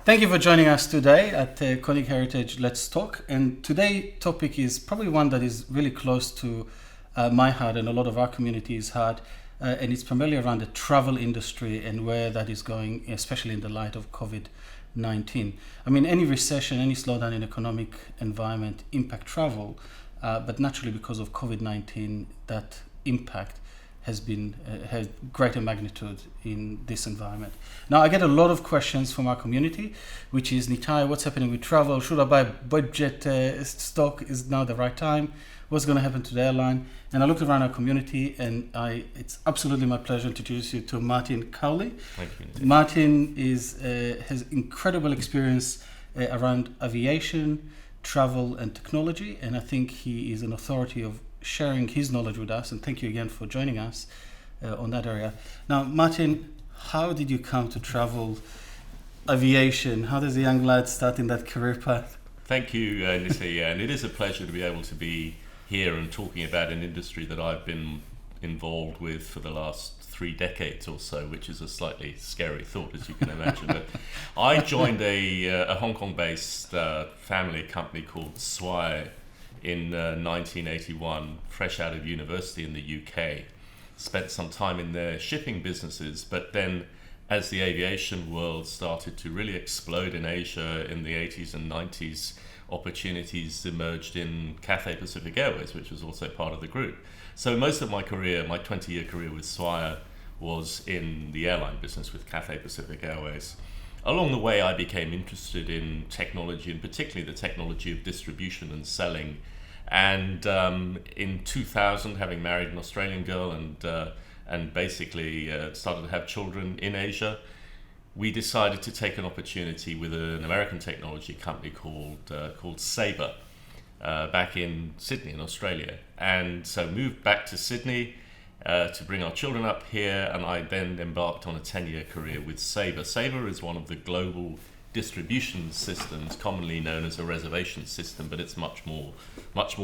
Thank you for joining us today at Koenig Heritage Let's Talk. And today's topic is probably one that is really close to my heart and a lot of our community's heart. And it's primarily around the travel industry and where that is going, especially in the light of COVID-19. I mean, any recession, any slowdown in economic environment impact travel, but naturally because of COVID-19, that impact has greater magnitude in this environment. Now, I get a lot of questions from our community, which is, Nitay, what's happening with travel? Should I buy budget stock? Is now the right time? What's going to happen to the airline? And I looked around our community, and it's absolutely my pleasure to introduce you to Martin Cowley. Thank you. Martin has incredible experience around aviation, travel, and technology, and I think he is an authority of sharing his knowledge with us, and thank you again for joining us on that area. Now, Martin, how did you come to travel aviation? How does a young lad start in that career path? Thank you, Nitay, and it is a pleasure to be able to be here and talking about an industry that I've been involved with for the last 3 decades or so, which is a slightly scary thought, as you can imagine. But I joined a Hong Kong-based family company called Swire in 1981, fresh out of university in the UK. Spent some time in their shipping businesses, but then as the aviation world started to really explode in Asia in the 80s and 90s, opportunities emerged in Cathay Pacific Airways, which was also part of the group. So most of my career, my 20-year career with Swire, was in the airline business with Cathay Pacific Airways. Along the way, I became interested in technology, and particularly the technology of distribution and selling. And in 2000, having married an Australian girl and basically started to have children in Asia, we decided to take an opportunity with an American technology company called Sabre back in Sydney in Australia. And so moved back to Sydney to bring our children up here, and I then embarked on a 10-year career with Sabre. Sabre is one of the global distribution systems, commonly known as a reservation system, but it's much more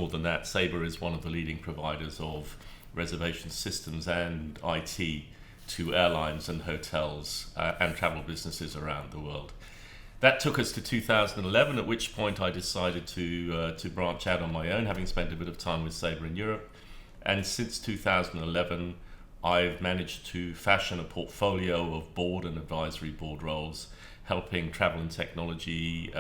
than that. Sabre is one of the leading providers of reservation systems and IT to airlines and hotels and travel businesses around the world. That took us to 2011, at which point I decided to branch out on my own, having spent a bit of time with Sabre in Europe. And since 2011, I've managed to fashion a portfolio of board and advisory board roles, helping travel and technology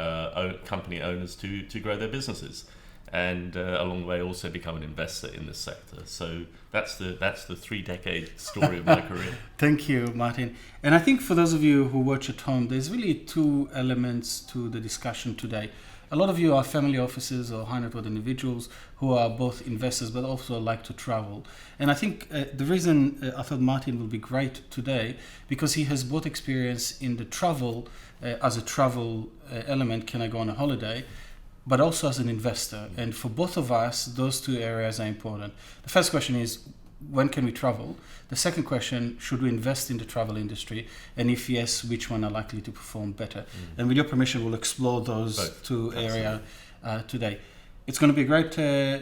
company owners to grow their businesses, and along the way also become an investor in this sector. So that's the 3-decade story of my career. Thank you, Martin. And I think for those of you who watch at home, there's really 2 elements to the discussion today. A lot of you are family offices or high net worth individuals who are both investors but also like to travel. And I think the reason I thought Martin will be great today, because he has both experience in the travel as a travel element, can I go on a holiday, but also as an investor. And for both of us, those 2 areas are important. The first question is, when can we travel? The second question, should we invest in the travel industry? And if yes, which one are likely to perform better? And with your permission, we'll explore those both 2 areas today. It's going to be a great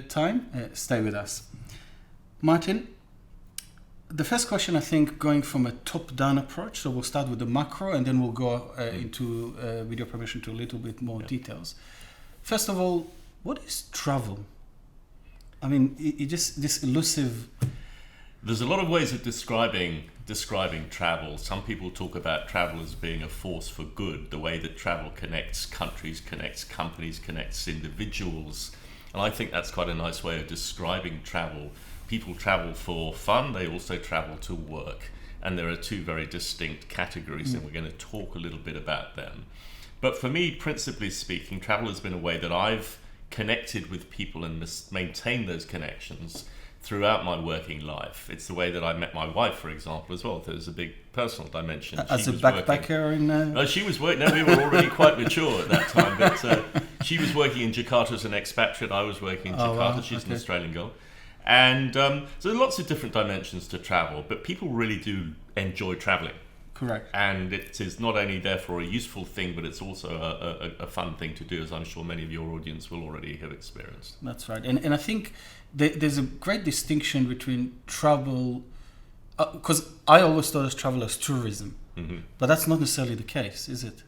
time. Stay with us. Martin, the first question, I think, going from a top-down approach, so we'll start with the macro and then we'll go into, with your permission, to a little bit more details. First of all, what is travel? I mean, it just this elusive. There's a lot of ways of describing travel. Some people talk about travel as being a force for good, the way that travel connects countries, connects companies, connects individuals. And I think that's quite a nice way of describing travel. People travel for fun, they also travel to work. And there are 2 very distinct categories, and we're going to talk a little bit about them. But for me, principally speaking, travel has been a way that I've connected with people and maintained those connections throughout my working life. It's the way that I met my wife, for example, as well. There's a big personal dimension. As a backpacker in... she was working... No, we were already quite mature at that time, but she was working in Jakarta as an expatriate. I was working in Jakarta. Wow. She's an Australian girl. And so there are lots of different dimensions to travel, but people really do enjoy traveling. Correct. And it is not only therefore a useful thing, but it's also a fun thing to do, as I'm sure many of your audience will already have experienced. That's right. And I think there's a great distinction between travel, because I always thought of travel as tourism, but that's not necessarily the case, is it?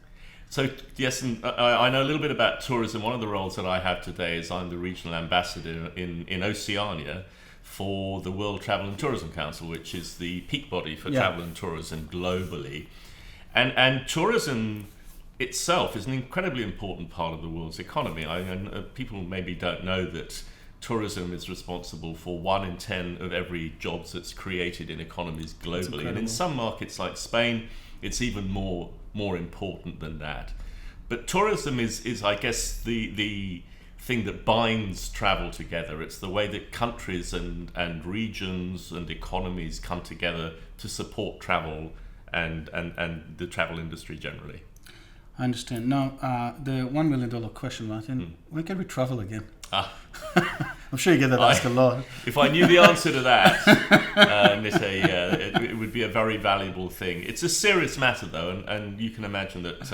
So yes, and I know a little bit about tourism. One of the roles that I have today is I'm the regional ambassador in Oceania for the World Travel and Tourism Council, which is the peak body for travel and tourism globally. And tourism itself is an incredibly important part of the world's economy. People maybe don't know that tourism is responsible for 1 in 10 of every jobs that's created in economies globally. And in some markets like Spain, it's even more important than that. But tourism is I guess, the thing that binds travel together. It's the way that countries and regions and economies come together to support travel and the travel industry generally. I understand. Now, the $1 million question, Martin, when can we travel again? I'm sure you get that asked a lot. If I knew the answer to that, Nitay, it would be a very valuable thing. It's a serious matter, though, and you can imagine that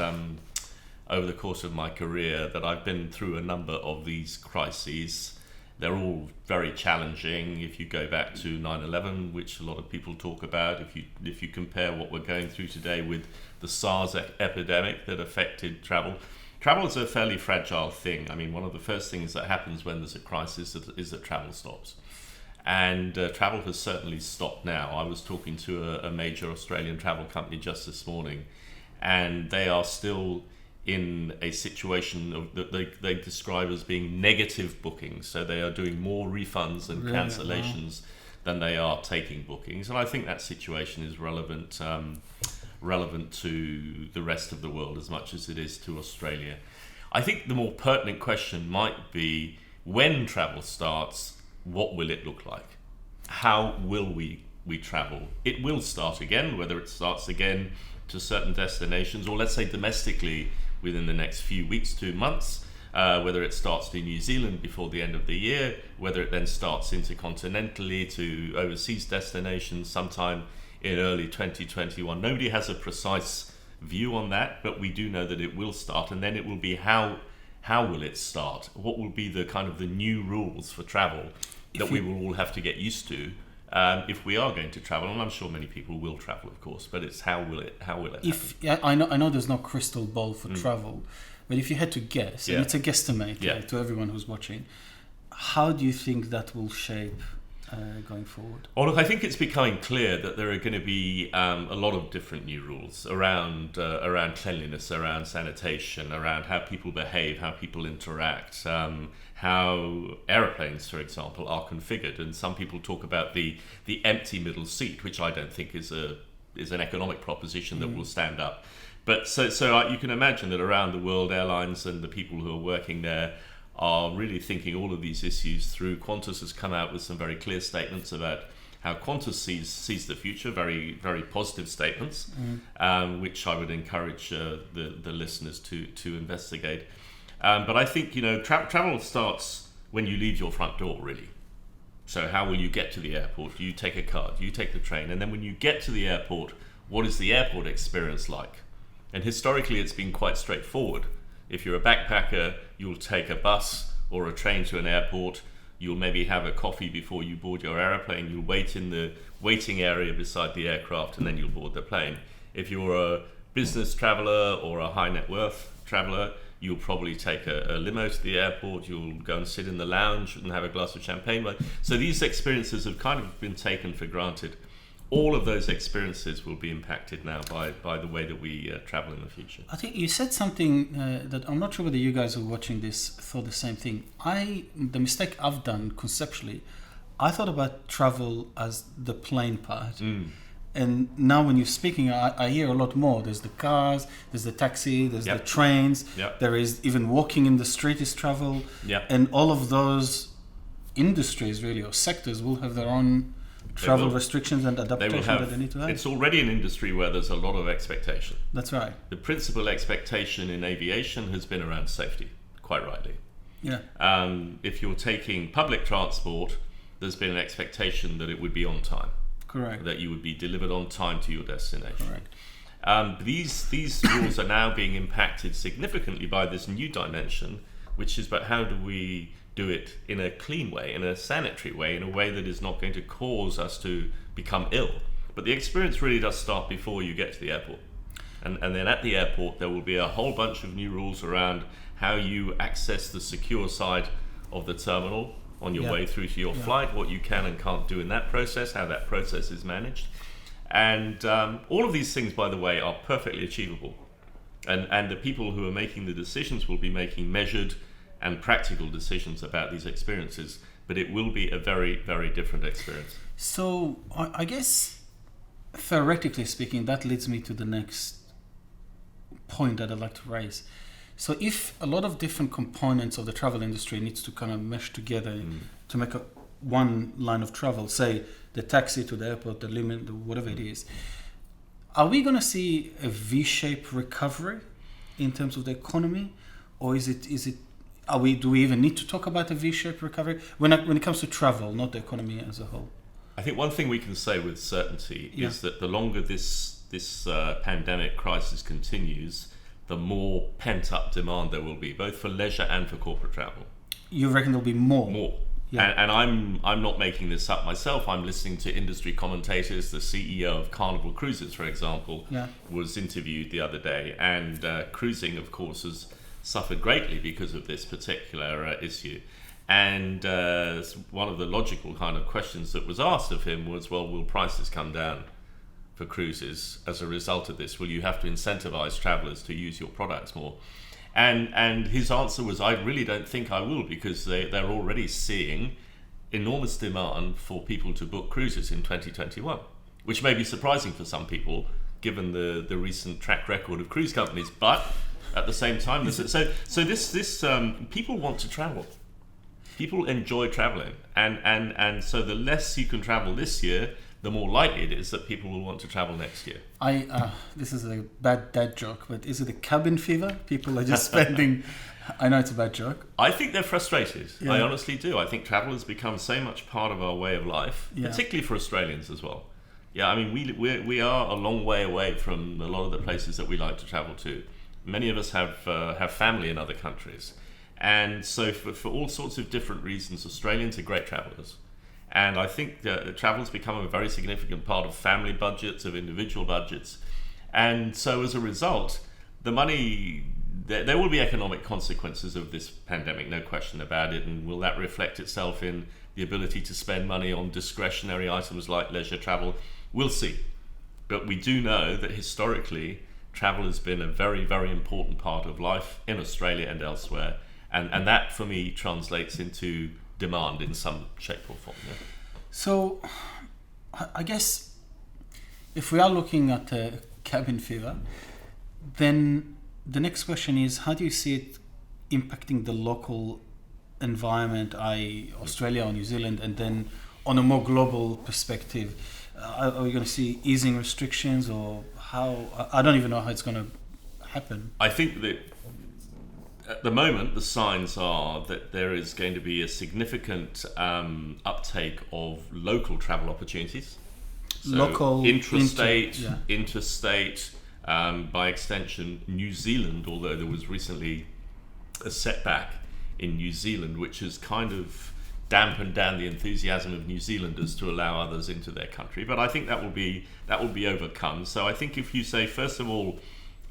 over the course of my career that I've been through a number of these crises. They're all very challenging. If you go back to 9/11, which a lot of people talk about, if you compare what we're going through today with the SARS epidemic that affected travel. Travel is a fairly fragile thing. I mean, one of the first things that happens when there's a crisis is that travel stops. And travel has certainly stopped now. I was talking to a major Australian travel company just this morning, and they are still in a situation that they describe as being negative bookings. So they are doing more refunds and cancellations than they are taking bookings. And I think that situation is relevant to the rest of the world as much as it is to Australia. I think the more pertinent question might be, when travel starts, what will it look like? How will we travel? It will start again, whether it starts again to certain destinations, or let's say domestically within the next few weeks to months, whether it starts to New Zealand before the end of the year, whether it then starts intercontinentally to overseas destinations sometime in early 2021. Nobody has a precise view on that, but we do know that it will start, and then it will be how will it start? What will be the kind of the new rules for travel that we will all have to get used to if we are going to travel? And I'm sure many people will travel, of course, but it's how will it happen? I know there's no crystal ball for travel, but if you had to guess, and it's a guesstimate to everyone who's watching, how do you think that will shape going forward? Well, look, I think it's becoming clear that there are going to be a lot of different new rules around cleanliness, around sanitation, around how people behave, how people interact, how aeroplanes, for example, are configured. And some people talk about the empty middle seat, which I don't think is an economic proposition that will stand up. But so you can imagine that around the world, airlines and the people who are working there are really thinking all of these issues through. Qantas has come out with some very clear statements about how Qantas sees the future, very, very positive statements, which I would encourage the listeners to investigate. But I think, travel starts when you leave your front door, really. So how will you get to the airport? Do you take a car? Do you take the train? And then when you get to the airport, what is the airport experience like? And historically, it's been quite straightforward. If you're a backpacker, you'll take a bus or a train to an airport. You'll maybe have a coffee before you board your aeroplane. You'll wait in the waiting area beside the aircraft, and then you'll board the plane. If you're a business traveler or a high net worth traveler, you'll probably take a limo to the airport. You'll go and sit in the lounge and have a glass of champagne. So these experiences have kind of been taken for granted. All of those experiences will be impacted now by the way that we travel in the future. I think you said something that I'm not sure whether you guys who are watching this thought the same thing. The mistake I've done conceptually, I thought about travel as the plane part. And now when you're speaking, I hear a lot more. There's the cars, there's the taxi, there's the trains. There is even walking in the street is travel. And all of those industries really, or sectors, will have their own travel restrictions and adaptation that they need to have. It's already an industry where there's a lot of expectation. That's right. The principal expectation in aviation has been around safety, quite rightly. If you're taking public transport, there's been an expectation that it would be on time. Correct. That you would be delivered on time to your destination. Correct. These rules are now being impacted significantly by this new dimension, which is about how do we do it in a clean way, in a sanitary way, in a way that is not going to cause us to become ill. But the experience really does start before you get to the airport. And then at the airport, there will be a whole bunch of new rules around how you access the secure side of the terminal on your way through to your flight, what you can and can't do in that process, how that process is managed. And all of these things, by the way, are perfectly achievable. And the people who are making the decisions will be making measured and practical decisions about these experiences. But it will be a very, very different experience. So I guess, theoretically speaking, that leads me to the next point that I'd like to raise. So if a lot of different components of the travel industry needs to kind of mesh together to make one line of travel, say the taxi to the airport, the limit, whatever it is, are we going to see a V-shaped recovery in terms of the economy, or do we even need to talk about a V-shaped recovery when it comes to travel, not the economy as a whole? I think one thing we can say with certainty is that the longer this pandemic crisis continues, the more pent-up demand there will be, both for leisure and for corporate travel. You reckon there'll be more? More. Yeah. And I'm not making this up myself. I'm listening to industry commentators. The CEO of Carnival Cruises, for example, was interviewed the other day. And cruising, of course, has suffered greatly because of this particular issue. And one of the logical kind of questions that was asked of him was, well, will prices come down for cruises as a result of this? Will you have to incentivize travelers to use your products more? And his answer was, I really don't think I will, because they're already seeing enormous demand for people to book cruises in 2021, which may be surprising for some people given the recent track record of cruise companies. But at the same time, people want to travel. People enjoy traveling, and so the less you can travel this year, the more likely it is that people will want to travel next year. This is a bad dad joke, but is it a cabin fever? People are just spending... I know it's a bad joke. I think they're frustrated. Yeah. I honestly do. I think travel has become so much part of our way of life, particularly for Australians as well. Yeah, I mean, we are a long way away from a lot of the places that we like to travel to. Many of us have family in other countries. And so for all sorts of different reasons, Australians are great travellers. And I think that travel has become a very significant part of family budgets, of individual budgets. And so as a result, the money, there will be economic consequences of this pandemic, no question about it. And will that reflect itself in the ability to spend money on discretionary items like leisure travel? We'll see. But we do know that historically, travel has been a very, very important part of life in Australia and elsewhere. And that, for me, translates into demand in some shape or form. Yeah. So, I guess if we are looking at cabin fever, then the next question is, how do you see it impacting the local environment, i.e. Australia or New Zealand, and then on a more global perspective? Are we going to see easing restrictions, or how? I don't even know how it's going to happen. I think that at the moment, the signs are that there is going to be a significant uptake of local travel opportunities. So local, interstate, by extension, New Zealand, although there was recently a setback in New Zealand, which has kind of dampened down the enthusiasm of New Zealanders to allow others into their country. But I think that will be overcome. So I think if you say, first of all,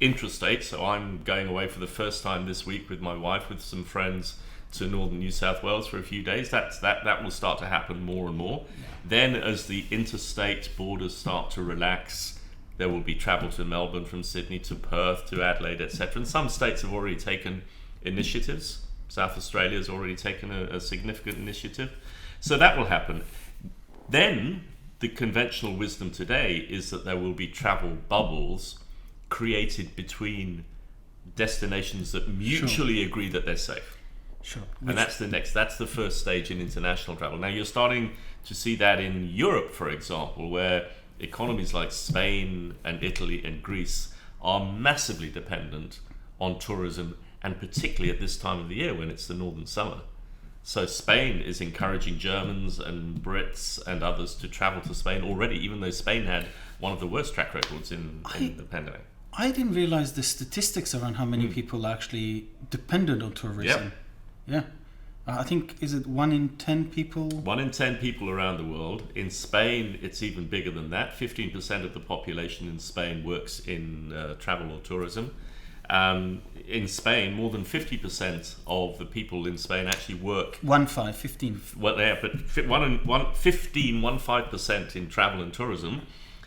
intrastate, so I'm going away for the first time this week with my wife, with some friends, to northern New South Wales for a few days. That will start to happen more and more. Yeah. Then as the interstate borders start to relax, there will be travel to Melbourne from Sydney, to Perth, to Adelaide, etc. And some states have already taken initiatives. South Australia has already taken a significant initiative. So that will happen. Then the conventional wisdom today is that there will be travel bubbles created between destinations that mutually agree that they're safe. Sure. And that's the first stage in international travel. Now you're starting to see that in Europe, for example, where economies like Spain and Italy and Greece are massively dependent on tourism, and particularly at this time of the year when it's the northern summer. So Spain is encouraging Germans and Brits and others to travel to Spain already, even though Spain had one of the worst track records in the pandemic. I didn't realize the statistics around how many people are actually dependent on tourism. Yep. Yeah. I think, is it 1 in 10 people? 1 in 10 people around the world. In Spain, it's even bigger than that. 15% of the population in Spain works in travel or tourism. In Spain, more than 50% of the people in Spain actually work. 15. Well, yeah, but 15% in travel and tourism.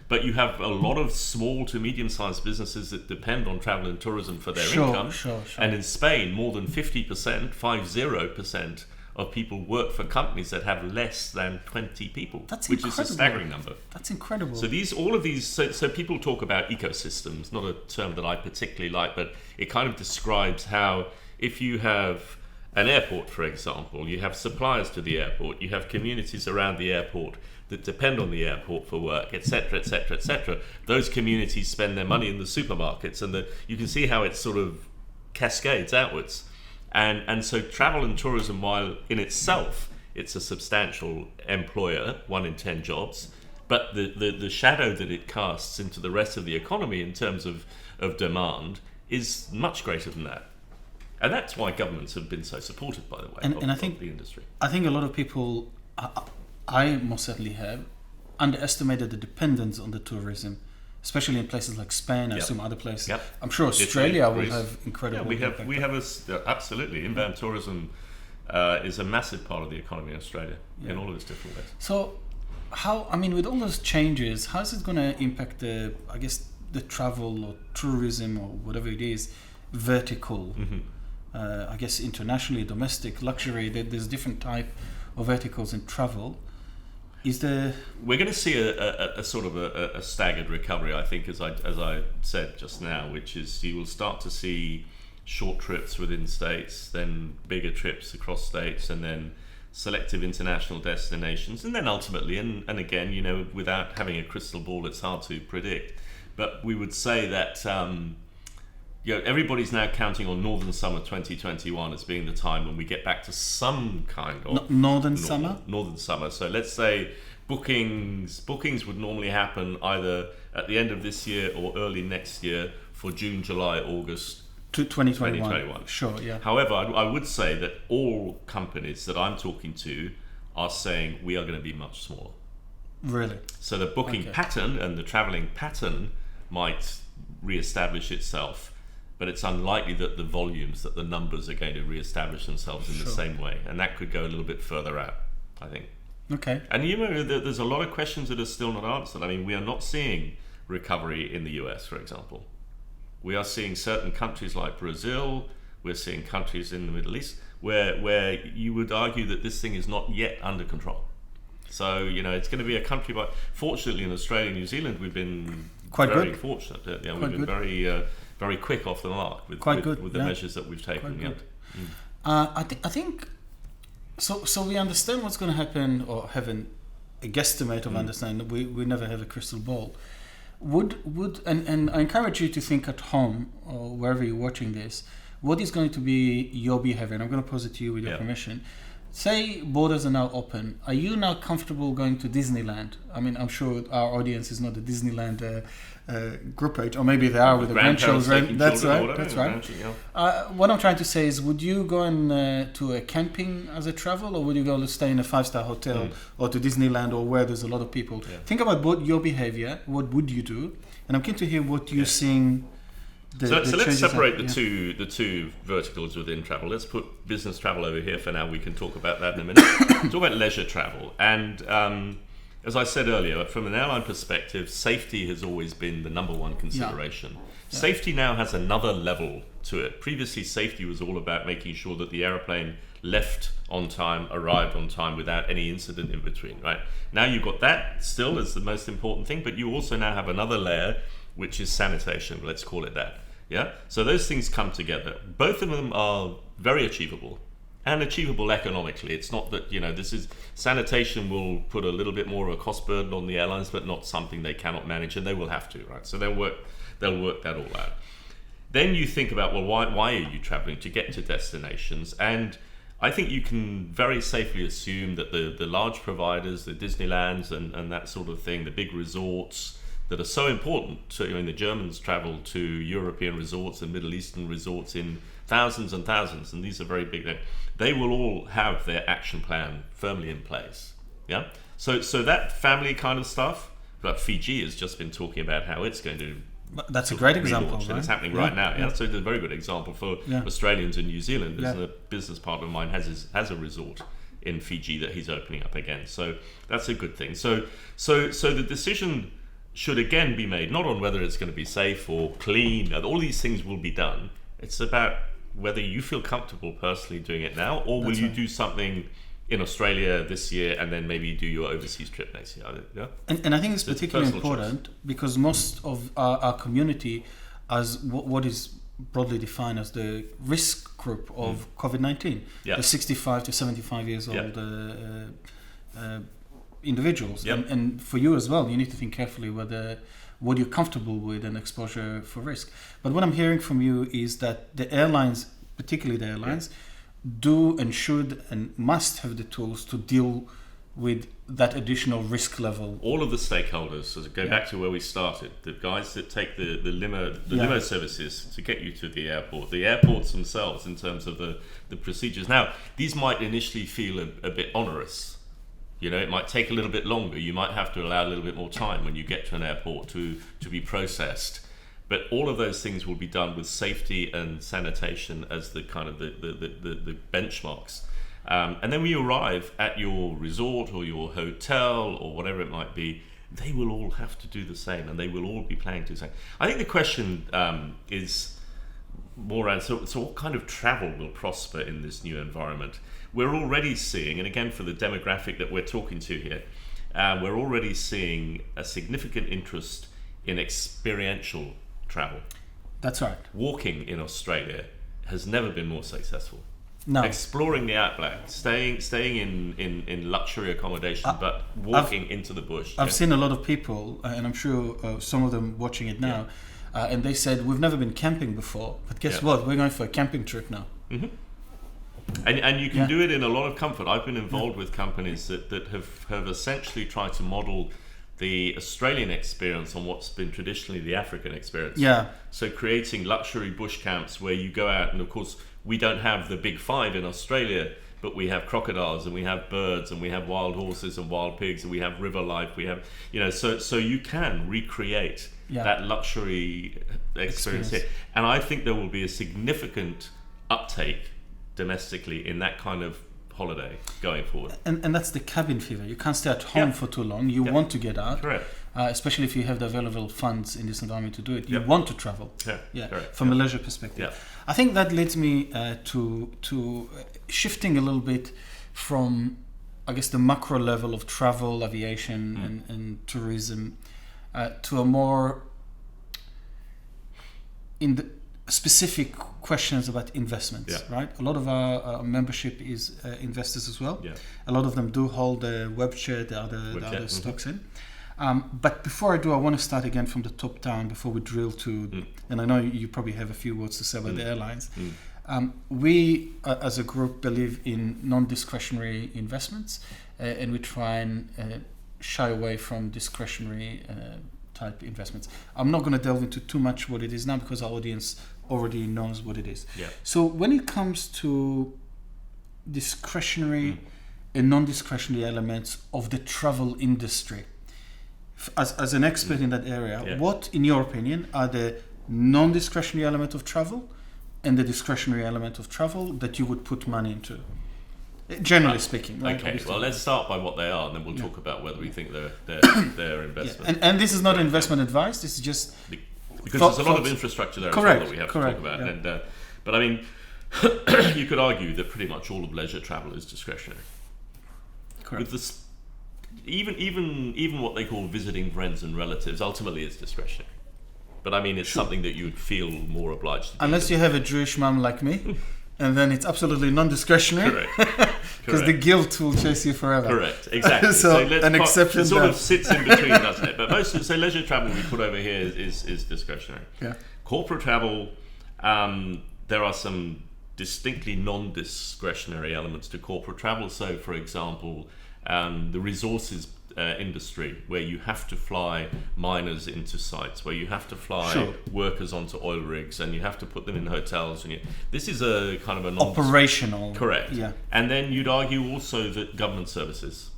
But you have a lot of small to medium-sized businesses that depend on travel and tourism for their income. Sure. And in Spain, more than 50% of people work for companies that have less than 20 people, which is a staggering number. That's incredible. So so people talk about ecosystems, not a term that I particularly like, but it kind of describes how if you have an airport, for example, you have suppliers to the airport, you have communities around the airport that depend on the airport for work, etc., etc., etc. Those communities spend their money in the supermarkets, and you can see how it sort of cascades outwards. And so travel and tourism, while in itself it's a substantial employer, 1 in 10 jobs, but the shadow that it casts into the rest of the economy in terms of demand is much greater than that. And that's why governments have been so supportive, by the way, of the industry. I think a lot of people, I most certainly have, underestimated the dependence on the tourism, especially in places like Spain and some other places. Yep. I'm sure Australia will have incredible. We have absolutely inbound tourism is a massive part of the economy in Australia in all of its different ways. So, with all those changes, how is it going to impact the travel or tourism or whatever it is, vertical? I guess internationally, domestic, luxury. There's different type of verticals in travel. We're going to see a sort of a staggered recovery, I think, as I said just now, which is you will start to see short trips within states, then bigger trips across states, and then selective international destinations, and then ultimately, and again, without having a crystal ball, it's hard to predict. But we would say that everybody's now counting on Northern Summer 2021 as being the time when we get back to some kind of Northern Summer. So let's say bookings would normally happen either at the end of this year or early next year for June, July, August 2021. Sure, yeah. However, I would say that all companies that I'm talking to are saying we are going to be much smaller. Really? So the booking pattern and the traveling pattern might re-establish itself, but it's unlikely that the numbers are going to re-establish themselves in the same way, and that could go a little bit further out, I think. Okay. And there's a lot of questions that are still not answered. I mean, we are not seeing recovery in the US, for example. We are seeing certain countries like Brazil, we're seeing countries in the Middle East where you would argue that this thing is not yet under control. So, it's going to be a country by... Fortunately, in Australia and New Zealand, we've been very fortunate. We've been very quick off the mark with the measures that we've taken. I think so we understand what's going to happen, or have a guesstimate of understanding. We never have a crystal ball. And I encourage you to think at home or wherever you're watching this, what is going to be your behavior? And I'm going to pose it to you with your permission. Say borders are now open. Are you now comfortable going to Disneyland? I mean, I'm sure our audience is not a Disneyland group age, or maybe they are with the grandchildren. That's right. That's right. What I'm trying to say is, would you go to a camping as a travel, or would you go to stay in a 5-star hotel or to Disneyland or where there's a lot of people? Yeah. Think about your behavior. What would you do? And I'm keen to hear what you're seeing. So let's separate the two verticals within travel. Let's put business travel over here for now. We can talk about that in a minute. Talk about leisure travel. And as I said earlier, from an airline perspective, safety has always been the number one consideration. Yeah. Safety now has another level to it. Previously, safety was all about making sure that the airplane left on time, arrived on time without any incident in between, right? Now you've got that still as the most important thing, but you also now have another layer, which is sanitation, let's call it that. Yeah. So those things come together. Both of them are very achievable and achievable economically. It's not that, sanitation will put a little bit more of a cost burden on the airlines, but not something they cannot manage, and they will have to, right? So they'll work that all out. Then you think about, well, why are you traveling? To get to destinations. And I think you can very safely assume that the large providers, the Disneylands and that sort of thing, the big resorts, that are so important. So, the Germans travel to European resorts and Middle Eastern resorts in thousands and thousands, and these are very big. They will all have their action plan firmly in place. Yeah. So that family kind of stuff. But Fiji has just been talking about how it's going to. That's a great example, right? And it's happening right now. Yeah. So it's a very good example for Australians and New Zealanders. And a business partner of mine has a resort in Fiji that he's opening up again. So that's a good thing. So the decision should again be made not on whether it's going to be safe or clean. All these things will be done. It's about whether you feel comfortable personally doing it now, or will you do something in Australia this year and then maybe do your overseas trip next year. Yeah? And I think it's particularly important because most of our community, as what is broadly defined as the risk group of COVID-19, the 65 to 75 years old individuals. And for you as well, you need to think carefully whether what you're comfortable with and exposure for risk. But what I'm hearing from you is that the airlines, particularly the airlines, do and should and must have the tools to deal with that additional risk level. All of the stakeholders, so go back to where we started, the guys that take the limo services to get you to the airports themselves in terms of the procedures. Now, these might initially feel a bit onerous. It might take a little bit longer. You might have to allow a little bit more time when you get to an airport to be processed. But all of those things will be done with safety and sanitation as the kind of the benchmarks. And then when you arrive at your resort or your hotel or whatever it might be, they will all have to do the same, and they will all be planning to do the same. I think the question is more around, so what kind of travel will prosper in this new environment? We're already seeing, and again for the demographic that we're talking to here, we're already seeing a significant interest in experiential travel. That's right. Walking in Australia has never been more successful. No. Exploring the outback, staying in luxury accommodation, but walking into the bush. I've seen a lot of people, and I'm sure some of them watching it now, and they said, we've never been camping before, but guess what? We're going for a camping trip now. Mm-hmm. And you can do it in a lot of comfort. I've been involved with companies that have essentially tried to model the Australian experience on what's been traditionally the African experience. Yeah. So creating luxury bush camps where you go out, and of course we don't have the big five in Australia, but we have crocodiles and we have birds and we have wild horses and wild pigs and we have river life. We have, so you can recreate that luxury experience here. And I think there will be a significant uptake domestically in that kind of holiday going forward. And that's the cabin fever. You can't stay at home for too long. You want to get out. Correct. Especially if you have the available funds in this environment to do it. You want to travel. Correct. From a leisure perspective. I think that leads me to shifting a little bit from, I guess, the macro level of travel, aviation and tourism to a more in the specific questions about investments, right? A lot of our membership is investors as well. A lot of them do hold the web share, the other stocks in. But before I do, I want to start again from the top down before we drill to, and I know you probably have a few words to say about the airlines. We, as a group, believe in non-discretionary investments, and we try and shy away from discretionary type investments. I'm not going to delve into too much what it is now because our audience already knows what it is. So when it comes to discretionary and non-discretionary elements of the travel industry, as an expert in that area, what, in your opinion, are the non-discretionary element of travel and the discretionary element of travel that you would put money into? Generally speaking, right? Okay, well, let's start by what they are, and then we'll talk about whether we think they're investment. And this is not investment advice. This is just because there's a lot of infrastructure there as well that we have to talk about. And but I mean, you could argue that pretty much all of leisure travel is discretionary. Correct. With this, even what they call visiting friends and relatives, ultimately it's discretionary. But I mean, it's something that you would feel more obliged to do. Unless you have a Jewish mum like me. And then it's absolutely non-discretionary. Because the guilt will chase you forever. Correct, exactly. So an exception it sort of sits in between, doesn't it? But most of leisure travel we put over here is discretionary. Corporate travel, there are some distinctly non-discretionary elements to corporate travel. So, for example, the resources industry, where you have to fly miners into sites, where you have to fly workers onto oil rigs, and you have to put them in hotels. And this is a kind of a operational. Correct. Yeah. And then you'd argue also that government services.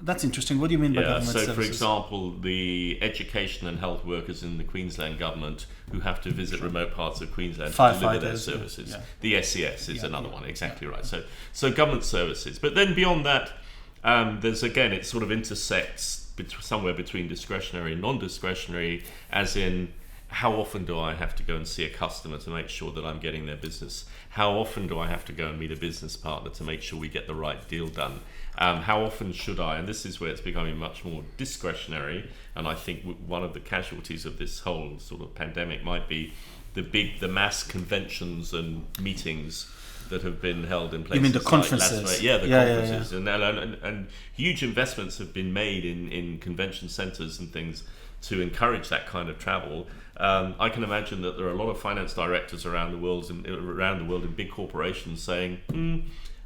That's interesting. What do you mean by government services? So, for example, the education and health workers in the Queensland government who have to visit remote parts of Queensland to deliver their services. Yeah. The SES is another one, exactly right. So government services. But then beyond that, there's, again, it sort of intersects somewhere between discretionary and non-discretionary, as in, how often do I have to go and see a customer to make sure that I'm getting their business? How often do I have to go and meet a business partner to make sure we get the right deal done? How often should I, and this is where it's becoming much more discretionary, and I think one of the casualties of this whole sort of pandemic might be the mass conventions and meetings that have been held in places. You mean the conferences? Like conferences. And huge investments have been made in convention centres and things to encourage that kind of travel. I can imagine that there are a lot of finance directors around the world in big corporations saying,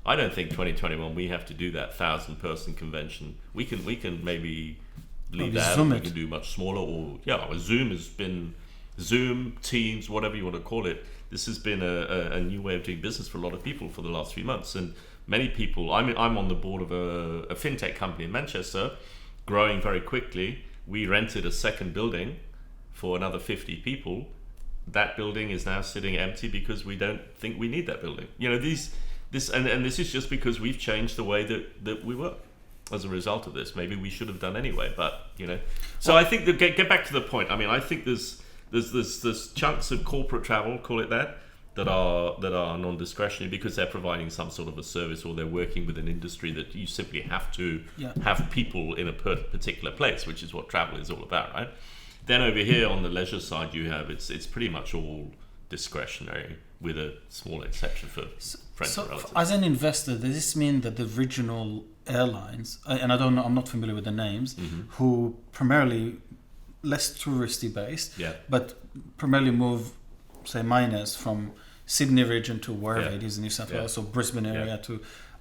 I don't think 2021 we have to do that 1,000-person convention. We can maybe leave that. We can do much smaller, or Zoom, Teams, whatever you want to call it. This has been a new way of doing business for a lot of people for the last few months, and many people. I'm on the board of a fintech company in Manchester, growing very quickly. We rented a second building for another 50 people. That building is now sitting empty because we don't think we need that building. This is just because we've changed the way that we work as a result of this. Maybe we should have done anyway, but So I think that get back to the point. I mean, I think there's chunks of corporate travel, call it that are non-discretionary because they're providing some sort of a service, or they're working with an industry that you simply have to have people in a particular place, which is what travel is all about, right? Then over here on the leisure side, you have it's pretty much all discretionary, with a small exception for friends and relatives. As an investor, does this mean that the regional airlines, and I'm not familiar with the names, who primarily less touristy based, but primarily move, say, miners from Sydney region to wherever it is in New South Wales, or Brisbane area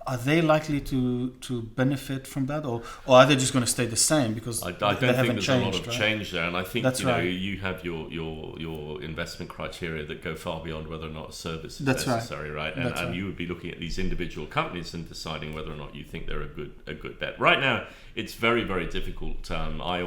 are they likely to benefit from that, or are they just going to stay the same because I don't think there's a lot of change there, and I think you have your investment criteria that go far beyond whether or not a service is necessary, right? And you would be looking at these individual companies and deciding whether or not you think they're a good bet. Right now, it's very, very difficult. I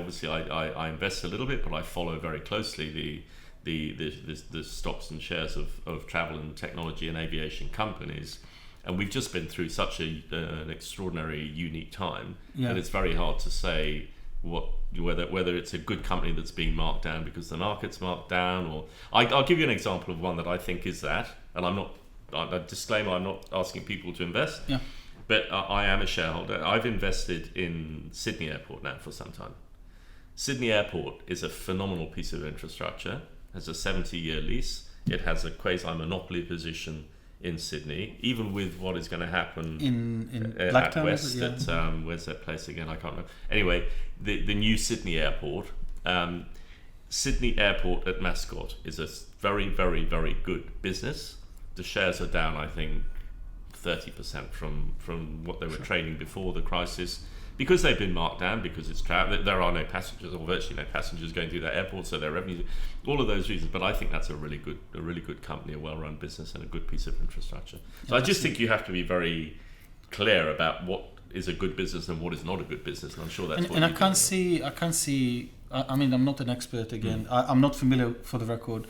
invest a little bit, but I follow very closely the stocks and shares of travel and technology and aviation companies. And we've just been through such an extraordinary, unique time, and it's very hard to say whether it's a good company that's being marked down because the market's marked down. Or I'll give you an example of one that I think is that, and I'm not disclaimer, I'm not asking people to invest, but I am a shareholder. I've invested in Sydney Airport now for some time. Sydney Airport is a phenomenal piece of infrastructure. It has a 70-year lease. It has a quasi-monopoly position in Sydney, even with what is going to happen in at West. Where's that place again? I can't remember. Anyway, the new Sydney Airport. Sydney Airport at Mascot is a very, very, very good business. The shares are down, I think, 30% from what they were trading before the crisis, because they've been marked down, because it's there are no passengers, or virtually no passengers going through that airport, so their revenue, all of those reasons. But I think that's a really good company, a well-run business, and a good piece of infrastructure. So I just think you have to be very clear about what is a good business and what is not a good business, and I'm sure that's what. And I can't see. I mean, I'm not an expert again. I'm not familiar, for the record,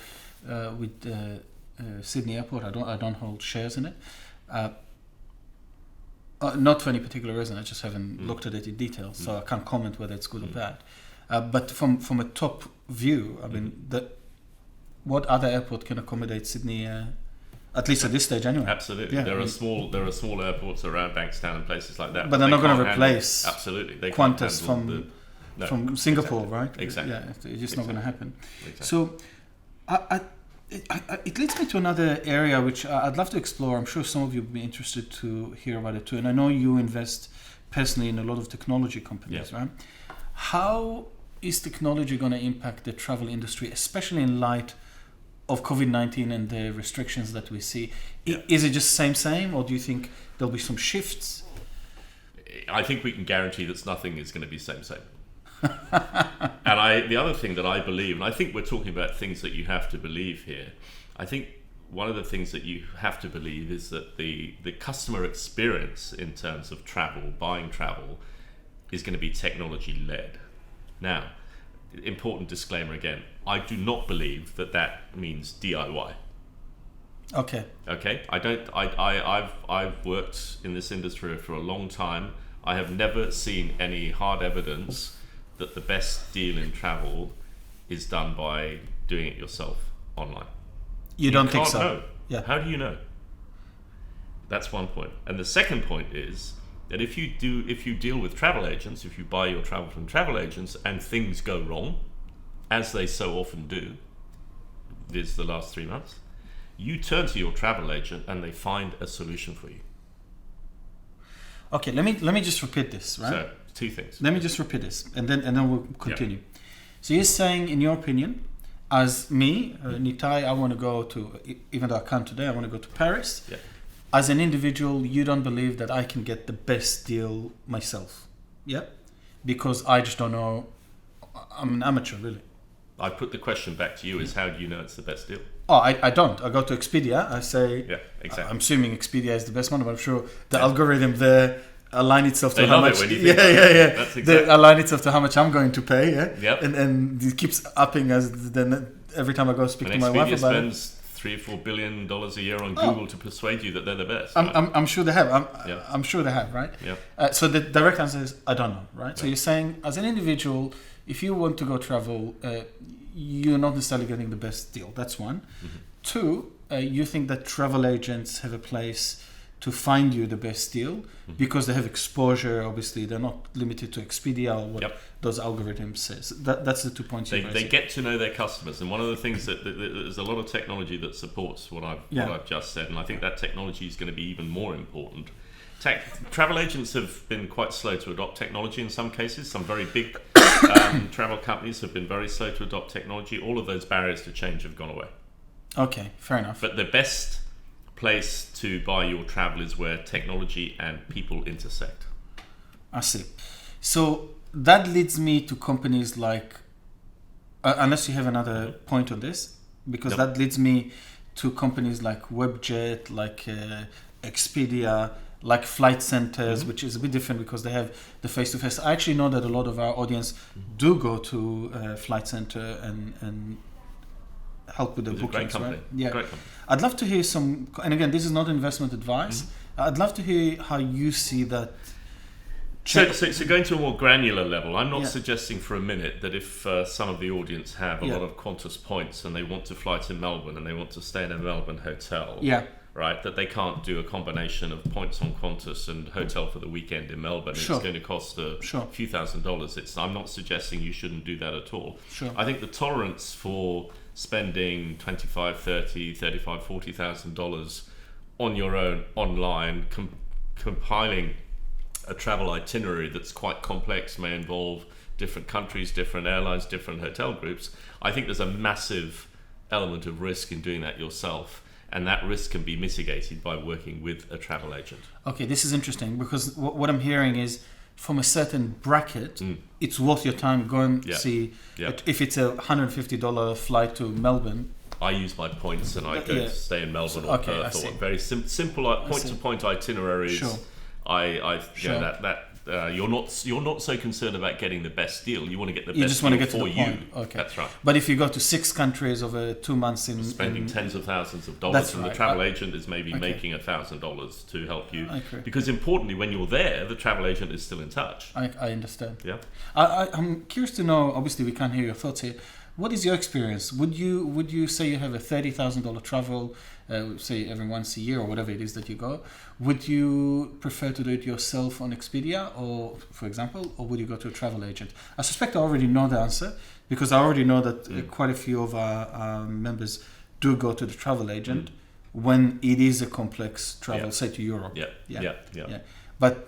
with Sydney Airport. I don't hold shares in it. Not for any particular reason. I just haven't looked at it in detail, so I can't comment whether it's good or bad. But from a top view, I mean, what other airport can accommodate Sydney? At least at this stage, anyway. Absolutely, there are small airports around Bankstown and places like that. But they're not going to replace they Qantas from Singapore, exactly. Right? Exactly. Yeah, it's just not going to happen. Exactly. So, it leads me to another area which I'd love to explore. I'm sure some of you would be interested to hear about it too. And I know you invest personally in a lot of technology companies, right? How is technology going to impact the travel industry, especially in light of COVID-19 and the restrictions that we see? Is it just same, or do you think there'll be some shifts? I think we can guarantee that nothing is going to be same. And the other thing that I believe, and I think we're talking about things that you have to believe here. I think one of the things that you have to believe is that the customer experience in terms of travel, buying travel, is going to be technology led. Now, important disclaimer again, I do not believe that means DIY. Okay. I've worked in this industry for a long time. I have never seen any hard evidence that the best deal in travel is done by doing it yourself online. You don't think can't so? know. Yeah. How do you know? That's one point. And the second point is that if you deal with travel agents, if you buy your travel from travel agents and things go wrong, as they so often do, this the last 3 months, you turn to your travel agent and they find a solution for you. Okay, let me just repeat this, right? So, two things. Let me just repeat this, and then we'll continue. Yeah. So you're saying, in your opinion, as me, Nitay, I want to go to, even though I can't today, I want to go to Paris. Yeah. As an individual, you don't believe that I can get the best deal myself, yeah? Because I just don't know. I'm an amateur, really. I put the question back to you: is how do you know it's the best deal? Oh, I don't. I go to Expedia. I say, yeah, exactly. I'm assuming Expedia is the best one, but I'm sure the algorithm there align itself to they how love much. It when you think That's exactly. They align itself to how much I'm going to pay. Yeah. Yep. And it keeps upping as then every time I go speak to my wife about it. Expedia spends $3 or $4 billion a year on Google to persuade you that they're the best. I'm sure they have. I'm sure they have, right? Yeah. So the direct answer is I don't know, right? So you're saying, as an individual, if you want to go travel, you're not necessarily getting the best deal. That's one. Mm-hmm. Two, you think that travel agents have a place to find you the best deal because they have exposure. Obviously, they're not limited to Expedia or what those algorithms says. That's the 2 points. They get to know their customers, and one of the things that there's a lot of technology that supports what I've just said, and I think that technology is going to be even more important. Travel agents have been quite slow to adopt technology in some cases. Some very big travel companies have been very slow to adopt technology. All of those barriers to change have gone away. Okay, fair enough. But the best place to buy your travel is where technology and people intersect. I see. So that leads me to companies like, unless you have another point on this, because that leads me to companies like Webjet, like Expedia, like flight centers, which is a bit different because they have the face-to-face. I actually know that a lot of our audience do go to flight center and help with the bookings, right? Yeah. Great company. I'd love to hear some, and again, this is not investment advice. I'd love to hear how you see that. So going to a more granular level, I'm not suggesting for a minute that if some of the audience have a lot of Qantas points and they want to fly to Melbourne and they want to stay in a Melbourne hotel, right, that they can't do a combination of points on Qantas and hotel for the weekend in Melbourne. Sure. It's going to cost a few $1,000s. I'm not suggesting you shouldn't do that at all. Sure. I think the tolerance for spending $25,000, $30,000, $35,000, $40,000 on your own online, compiling a travel itinerary that's quite complex, may involve different countries, different airlines, different hotel groups. I think there's a massive element of risk in doing that yourself, and that risk can be mitigated by working with a travel agent. Okay, this is interesting because what I'm hearing is from a certain bracket, it's worth your time. Go and see if it's a $150 flight to Melbourne. I use my points and I go to stay in Melbourne or Perth or very simple point-to-point itineraries. Sure. You're not so concerned about getting the best deal. You want to get the best deal just want to get for to the you. Point. Okay. That's right. But if you go to 6 countries over 2 months spending tens of thousands of dollars, and the travel agent is maybe making $1,000 to help you. Because importantly, when you're there, the travel agent is still in touch. I understand. Yeah. I'm curious to know. Obviously, we can't hear your thoughts here. What is your experience? Would you say you have a $30,000 travel, say every once a year or whatever it is that you go? Would you prefer to do it yourself on Expedia, or for example, or would you go to a travel agent? I suspect I already know the answer because I already know that quite a few of our members do go to the travel agent when it is a complex travel, say to Europe. Yeah. But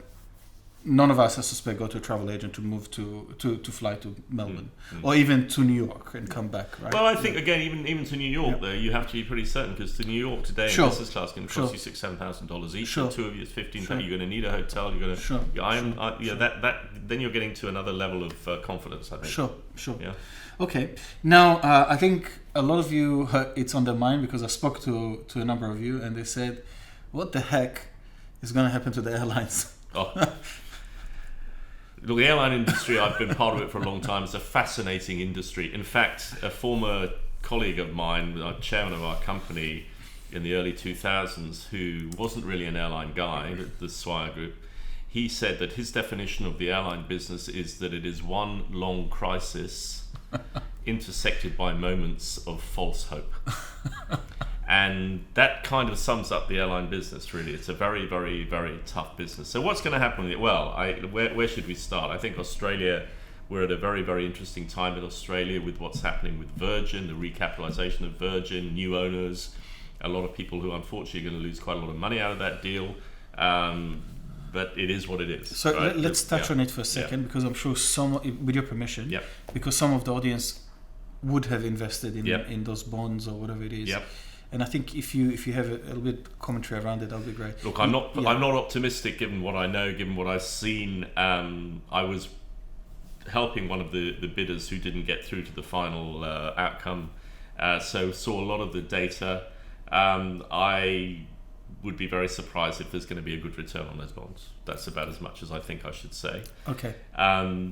none of us, I suspect, go to a travel agent to move to fly to Melbourne or even to New York and come back, right? Well, I think again, even to New York, though, you have to be pretty certain, because to New York today, in business class can cost you $6,000-7,000 each. The two of you is $15,000. You're going to need a hotel. You're going to then you're getting to another level of confidence, I think. Sure. Yeah. Okay. Now, I think a lot of you, it's on their mind, because I spoke to a number of you, and they said, "What the heck is going to happen to the airlines?" Oh. Look, the airline industry, I've been part of it for a long time. It's a fascinating industry. In fact, a former colleague of mine, chairman of our company in the early 2000s, who wasn't really an airline guy, the Swire Group, he said that his definition of the airline business is that it is one long crisis intersected by moments of false hope. And that kind of sums up the airline business, really. It's a very, very, very tough business. So what's going to happen with it? Well, where should we start? I think Australia, we're at a very, very interesting time in Australia with what's happening with Virgin, the recapitalisation of Virgin, new owners, a lot of people who unfortunately are going to lose quite a lot of money out of that deal. But it is what it is. So right? let's touch on it for a second, because I'm sure with your permission, because some of the audience would have invested in those bonds or whatever it is. And I think if you have a little bit commentary around it, that'll be great. Look, I'm not optimistic given what I know, given what I've seen. I was helping one of the bidders who didn't get through to the final outcome, so saw a lot of the data. I would be very surprised if there's going to be a good return on those bonds. That's about as much as I think I should say. Okay.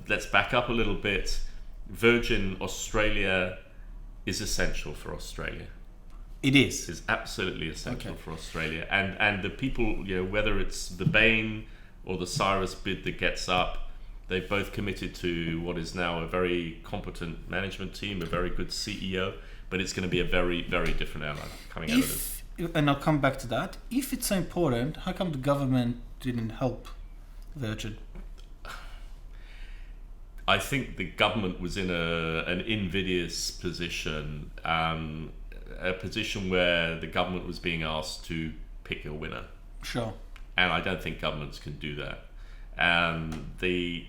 Let's back up a little bit. Virgin Australia is essential for Australia. It is. It's absolutely essential for Australia. And the people, whether it's the Bain or the Cyrus bid that gets up, they've both committed to what is now a very competent management team, a very good CEO, but it's going to be a very, very different airline coming out of this. And I'll come back to that. If it's so important, how come the government didn't help Virgin? I think the government was in an invidious position, a position where the government was being asked to pick a winner. Sure. And I don't think governments can do that. The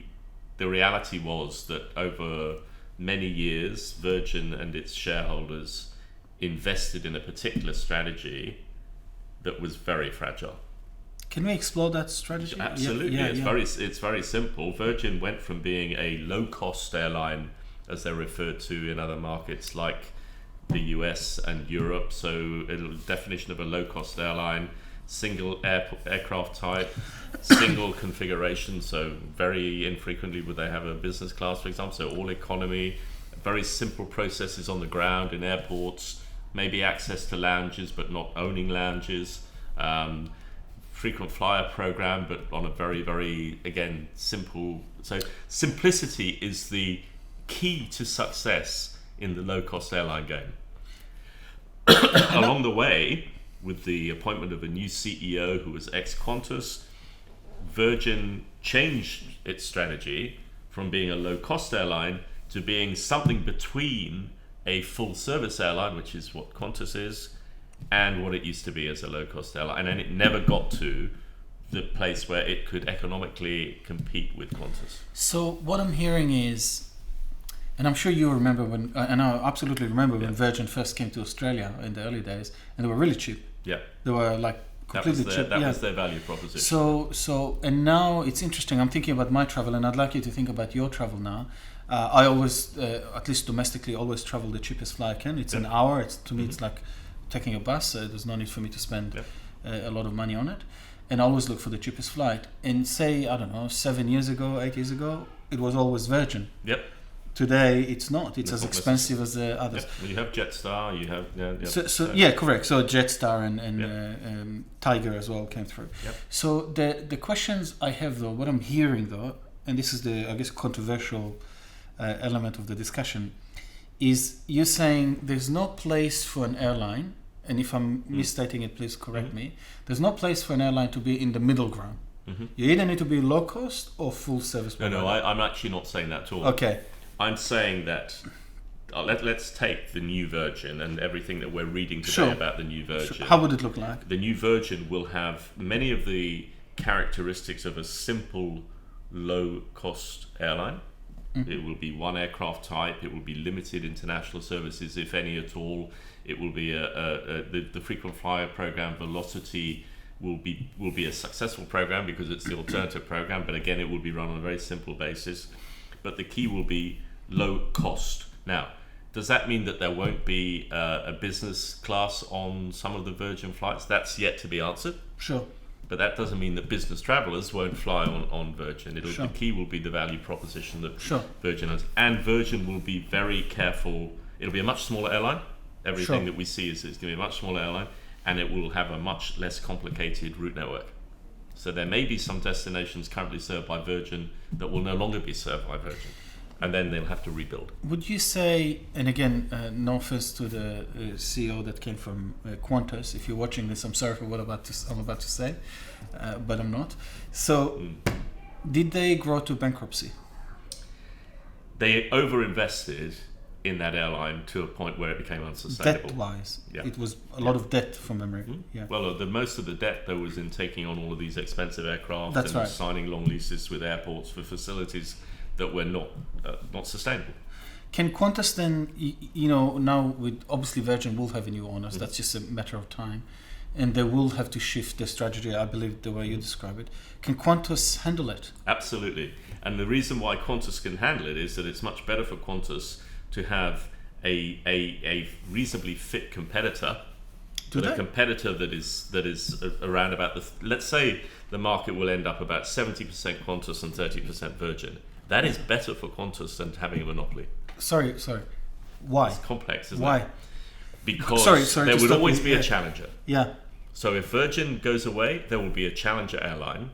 reality was that over many years, Virgin and its shareholders invested in a particular strategy that was very fragile. Can we explore that strategy? Absolutely. It's very simple. Virgin went from being a low-cost airline, as they're referred to in other markets like the US and Europe. So a definition of a low-cost airline: single aircraft type, single configuration. So very infrequently would they have a business class, for example. So all economy, very simple processes on the ground in airports, maybe access to lounges but not owning lounges. Frequent flyer program, but on a very, very, again, simple. So simplicity is the key to success in the low-cost airline game. Along the way, with the appointment of a new CEO who was ex-Qantas, Virgin changed its strategy from being a low-cost airline to being something between a full-service airline, which is what Qantas is, and what it used to be as a low-cost airline. And then it never got to the place where it could economically compete with Qantas. So what I'm hearing is, and I'm sure you remember when, and I absolutely remember when Virgin first came to Australia in the early days, and they were really cheap. Yeah. They were like completely cheap. That was their value proposition. So, and now it's interesting. I'm thinking about my travel, and I'd like you to think about your travel now. I always, at least domestically, always travel the cheapest flight I can. It's an hour. To me, it's like taking a bus. There's no need for me to spend a lot of money on it, and I always look for the cheapest flight. And say, I don't know, 7 years ago, 8 years ago, it was always Virgin. Yep. Today it's not. It's as expensive as the others. Yep. Well, you have Jetstar. You have correct. So Jetstar and Tiger as well came through. Yep. So the questions I have though, what I'm hearing though, and this is the, I guess, controversial element of the discussion, is you're saying there's no place for an airline, and if I'm misstating it, please correct me, there's no place for an airline to be in the middle ground. You either need to be low cost or full service provider. No, I'm actually not saying that at all. Okay. I'm saying that let's take the new Virgin and everything that we're reading today about the new Virgin. Sure. How would it look like? The new Virgin will have many of the characteristics of a simple low-cost airline. It will be one aircraft type. It will be limited international services, if any at all. It will be the frequent flyer program. Velocity will be a successful program because it's the alternative program. But again, it will be run on a very simple basis. But the key will be low cost. Now, does that mean that there won't be a business class on some of the Virgin flights? That's yet to be answered. Sure. But that doesn't mean that business travellers won't fly on Virgin. Sure. The key will be the value proposition that Sure. Virgin has. And Virgin will be very careful. It'll be a much smaller airline. Everything Sure. that we see is going to be a much smaller airline, and it will have a much less complicated route network. So there may be some destinations currently served by Virgin that will no longer be served by Virgin. And then they'll have to rebuild. Would you say, and again, no offense to the CEO that came from Qantas, if you're watching this, I'm sorry for what I'm about to say, but I'm not. So, did they grow to bankruptcy? They overinvested in that airline to a point where it became unsustainable. Debt-wise, Yeah. it was a lot of debt from memory. Yeah. Well, the most of the debt though was in taking on all of these expensive aircraft That's and right. signing long leases with airports for facilities that were not sustainable. Can Qantas then, now with obviously Virgin will have a new owners, that's just a matter of time, and they will have to shift their strategy, I believe, the way you describe it. Can Qantas handle it? Absolutely. And the reason why Qantas can handle it is that it's much better for Qantas to have a reasonably fit competitor, a competitor that is around about let's say the market will end up about 70% Qantas and 30% Virgin. That is better for Qantas than having a monopoly. Sorry. Why? It's complex, isn't Why? it? Because Sorry, there to would stop always you. be Yeah. a challenger. Yeah. So if Virgin goes away, there will be a challenger airline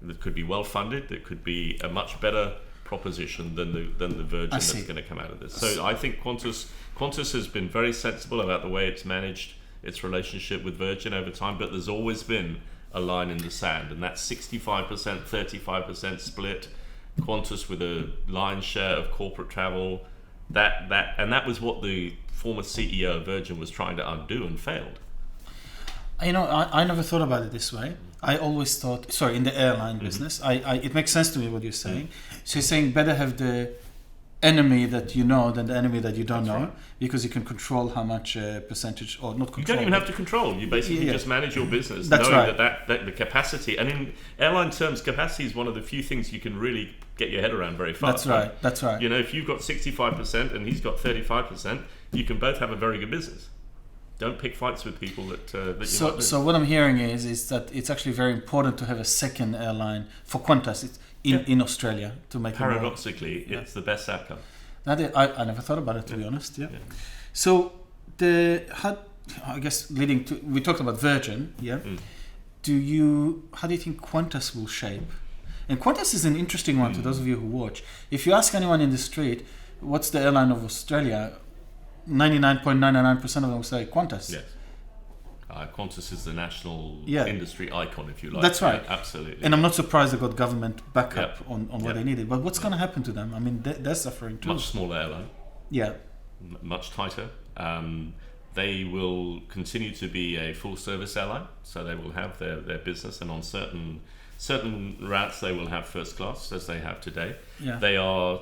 that could be well funded, that could be a much better proposition than the Virgin that's going to come out of this. So I think Qantas has been very sensible about the way it's managed its relationship with Virgin over time, but there's always been a line in the sand, and that's 65%, 35% split. Qantas with a lion's share of corporate travel. That was what the former CEO of Virgin was trying to undo and failed. I never thought about it this way. I always thought, in the airline business, it makes sense to me what you're saying. So you're saying better have the enemy that you know than the enemy that you don't know, because you can control how much percentage, or not control. You don't even have to control. You basically just manage your business, That's knowing right. that the capacity, and in airline terms, capacity is one of the few things you can really get your head around very fast. That's right. If you've got 65% and he's got 35%, you can both have a very good business. Don't pick fights with people that you might lose. So what I'm hearing is that it's actually very important to have a second airline for Qantas in Australia to make paradoxically, it's the best outcome. I never thought about it, to be honest. Yeah. So I guess leading to, we talked about Virgin. Yeah. How do you think Qantas will shape? And Qantas is an interesting one to those of you who watch. If you ask anyone in the street, what's the airline of Australia? 99.99% of them will say Qantas. Yes. Qantas is the national industry icon, if you like. That's right. Yeah, absolutely. And I'm not surprised they got government backup on what they needed. But what's going to happen to them? I mean, they're suffering too. Much smaller airline. Yeah. Much tighter. They will continue to be a full service airline, so they will have their business, and on certain routes they will have first class, as they have today. Yeah. They are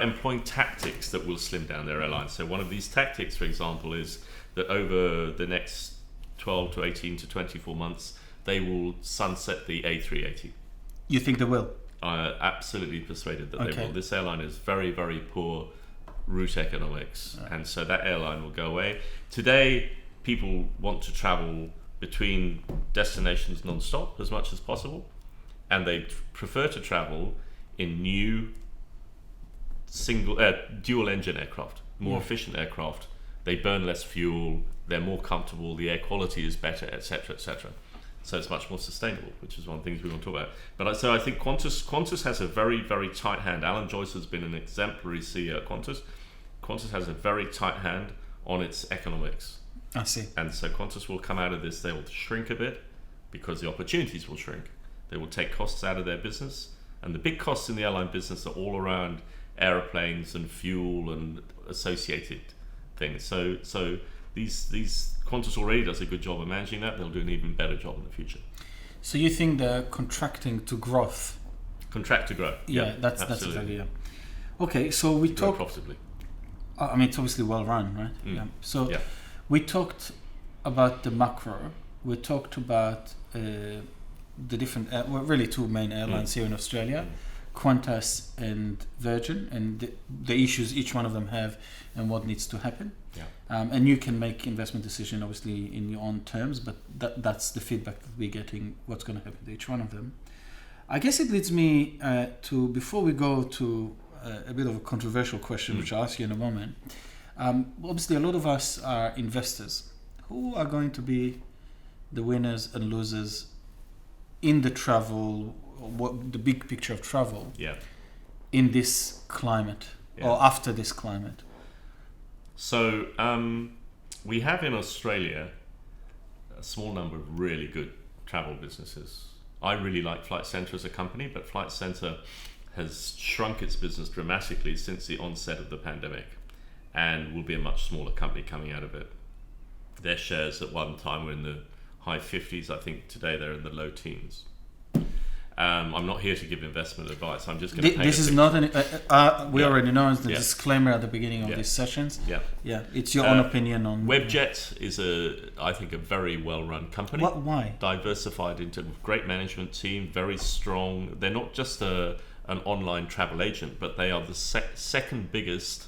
employing tactics that will slim down their airline. So one of these tactics, for example, is that over the next 12 to 18 to 24 months, they will sunset the A380. You think they will? I'm absolutely persuaded that they will. This airline is very, very poor route economics, and so that airline will go away. Today, people want to travel between destinations non-stop as much as possible, and they prefer to travel in new dual engine aircraft, more efficient aircraft. They burn less fuel, they're more comfortable, the air quality is better, etc., etc. So it's much more sustainable, which is one of the things we want to talk about. But I think Qantas has a very, very tight hand. Alan Joyce has been an exemplary CEO at Qantas. Qantas has a very tight hand on its economics. I see. And so Qantas will come out of this, they will shrink a bit because the opportunities will shrink. They will take costs out of their business. And the big costs in the airline business are all around aeroplanes and fuel and associated things. So these Qantas already does a good job of managing that. They'll do an even better job in the future. So you think they're contracting to growth Contract to grow. Yeah, that's exactly, yeah. Okay, so we grow talked profitably. I mean, it's obviously well run, right? Yeah. So we talked about the macro. We talked about the different, well, really two main airlines here in Australia, Qantas and Virgin, and the issues each one of them have and what needs to happen. Yeah. And you can make investment decision obviously in your own terms, but that's the feedback that we're getting, what's going to happen to each one of them. I guess it leads me to, before we go to a bit of a controversial question, which I'll ask you in a moment. Obviously, a lot of us are investors. Who are going to be the winners and losers in the travel, the big picture of travel, in this climate or after this climate? So we have in Australia a small number of really good travel businesses. I really like Flight Centre as a company, but Flight Centre has shrunk its business dramatically since the onset of the pandemic and will be a much smaller company coming out of it. Their shares at one time were in the high 50s. I think today they're in the low teens. I'm not here to give investment advice. I'm just going to paint this is not an we already know the disclaimer at the beginning of these sessions. It's your own opinion on Webjet is I think a very well run company. Why? Diversified into great management team, very strong. They're not just an online travel agent, but they are the second biggest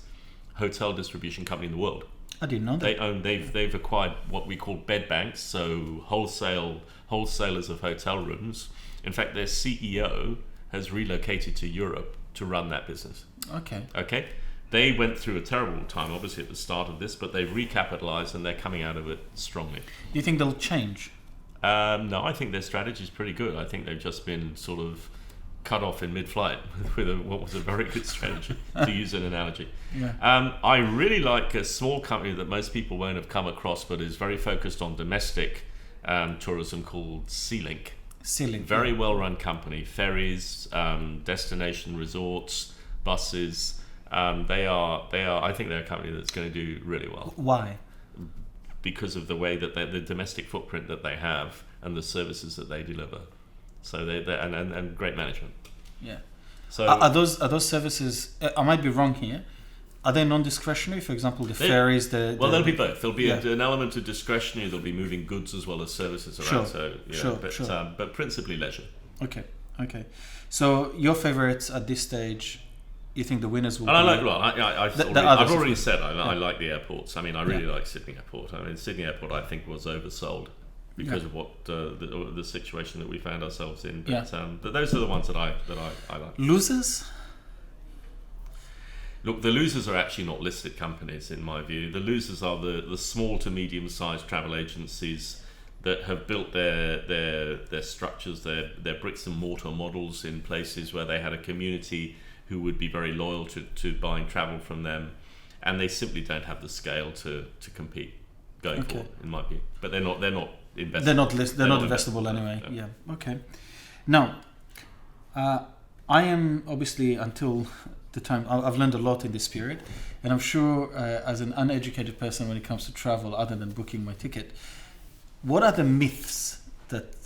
hotel distribution company in the world. I didn't know that. They've acquired what we call bed banks, so wholesalers of hotel rooms. In fact, their CEO has relocated to Europe to run that business. Okay. They went through a terrible time, obviously, at the start of this, but they've recapitalized and they're coming out of it strongly. Do you think they'll change? No, I think their strategy is pretty good. I think they've just been sort of cut off in mid-flight with what was a very good strategy, to use an analogy. I really like a small company that most people won't have come across, but is very focused on domestic tourism, called Sealink. Very well-run company. Ferries, destination resorts, buses. They are. I think they're a company that's going to do really well. Why? Because of the way that the domestic footprint that they have and the services that they deliver. So they and great management. Yeah. So are those services? I might be wrong here. Are they non-discretionary? For example, the ferries. There'll be both. There'll be an element of discretionary. There'll be moving goods as well as services around. But principally leisure. Okay. So your favourites at this stage, you think the winners will? I've already said I like the airports. I mean, I really like Sydney Airport. I mean, Sydney Airport I think was oversold because of what the situation that we found ourselves in. But those are the ones that I like. Losers? Look, the losers are actually not listed companies in my view. The losers are the small to medium-sized travel agencies that have built their structures, their bricks and mortar models in places where they had a community who would be very loyal to buying travel from them, and they simply don't have the scale to compete going forward, in my view. But they're not investable. They're not investable anyway. Yeah. Okay. Now, I am obviously, until the time, I've learned a lot in this period, and I'm sure as an uneducated person when it comes to travel, other than booking my ticket, what are the myths that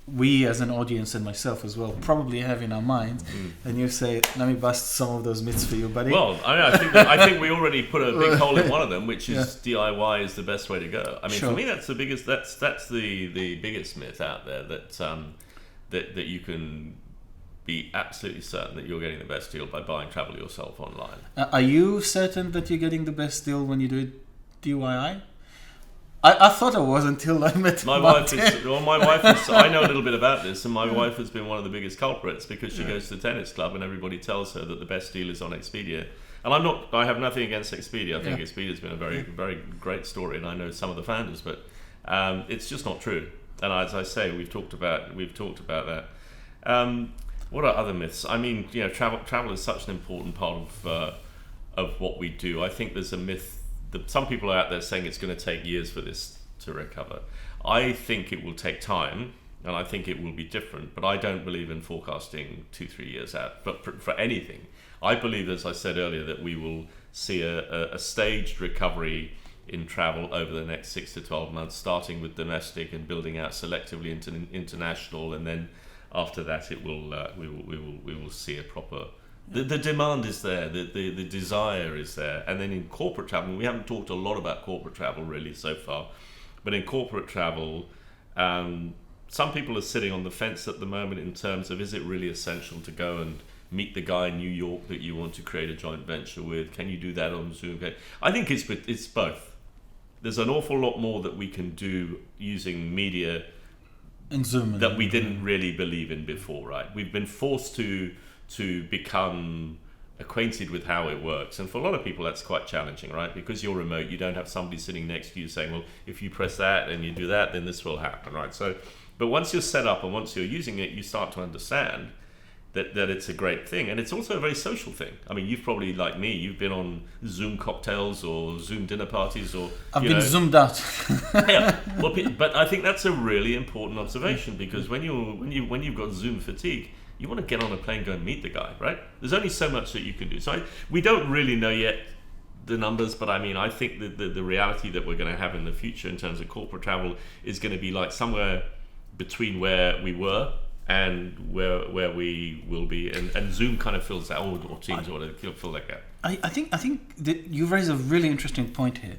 we as an audience and myself as well probably have in our mind? And you say, let me bust some of those myths for you, buddy. Well, I think we already put a big hole in one of them, which is DIY is the best way to go. I mean, for me, that's the biggest. That's the biggest myth out there, that you can be absolutely certain that you're getting the best deal by buying travel yourself online. Are you certain that you're getting the best deal when you do it DIY? I thought I was until I met my wife. I know a little bit about this, and my wife has been one of the biggest culprits because she goes to the tennis club and everybody tells her that the best deal is on Expedia. And I have nothing against Expedia. I think Expedia's been a very, very great story, and I know some of the founders, but it's just not true. And as I say, we've talked about that. What are other myths? I mean, travel is such an important part of what we do. I think there's a myth that some people are out there saying it's going to take years for this to recover. I think it will take time, and I think it will be different, but I don't believe in forecasting 2-3 years out. But for anything, I believe, as I said earlier, that we will see a staged recovery in travel over the next 6 to 12 months, starting with domestic and building out selectively into international, and then after that, we will see a proper. The demand is there, the desire is there, and then in corporate travel, we haven't talked a lot about corporate travel really so far, but in corporate travel, some people are sitting on the fence at the moment in terms of, is it really essential to go and meet the guy in New York that you want to create a joint venture with? Can you do that on Zoom? I think it's both. There's an awful lot more that we can do using media and Zoom that we didn't really believe in before, right? We've been forced to become acquainted with how it works, and for a lot of people that's quite challenging, right? Because you're remote, you don't have somebody sitting next to you saying, well, if you press that and you do that, then this will happen, right? So, but once you're set up and once you're using it, you start to understand that it's a great thing, and it's also a very social thing. I mean, you've probably, like me, you've been on Zoom cocktails or Zoom dinner parties, or I've been zoomed out. Yeah, well, but I think that's a really important observation, because when you've got Zoom fatigue, you want to get on a plane, go and meet the guy, right? There's only so much that you can do. So we don't really know yet the numbers, but I mean, I think that the reality that we're going to have in the future in terms of corporate travel is going to be like somewhere between where we were and where we will be, and Zoom kind of fills that, or Teams, or whatever, fill that gap. I think that you raise a really interesting point here.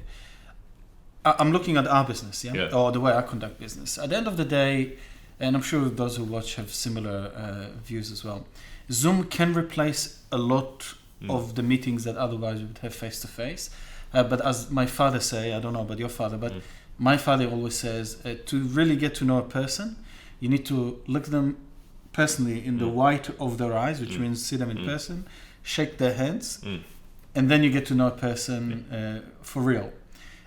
I'm looking at our business, or the way I conduct business. At the end of the day, and I'm sure those who watch have similar views as well, Zoom can replace a lot of the meetings that otherwise we would have face to face. But as my father say, I don't know about your father, but my father always says, to really get to know a person, you need to look them personally in the white of their eyes, which means see them in person, shake their hands, and then you get to know a person for real.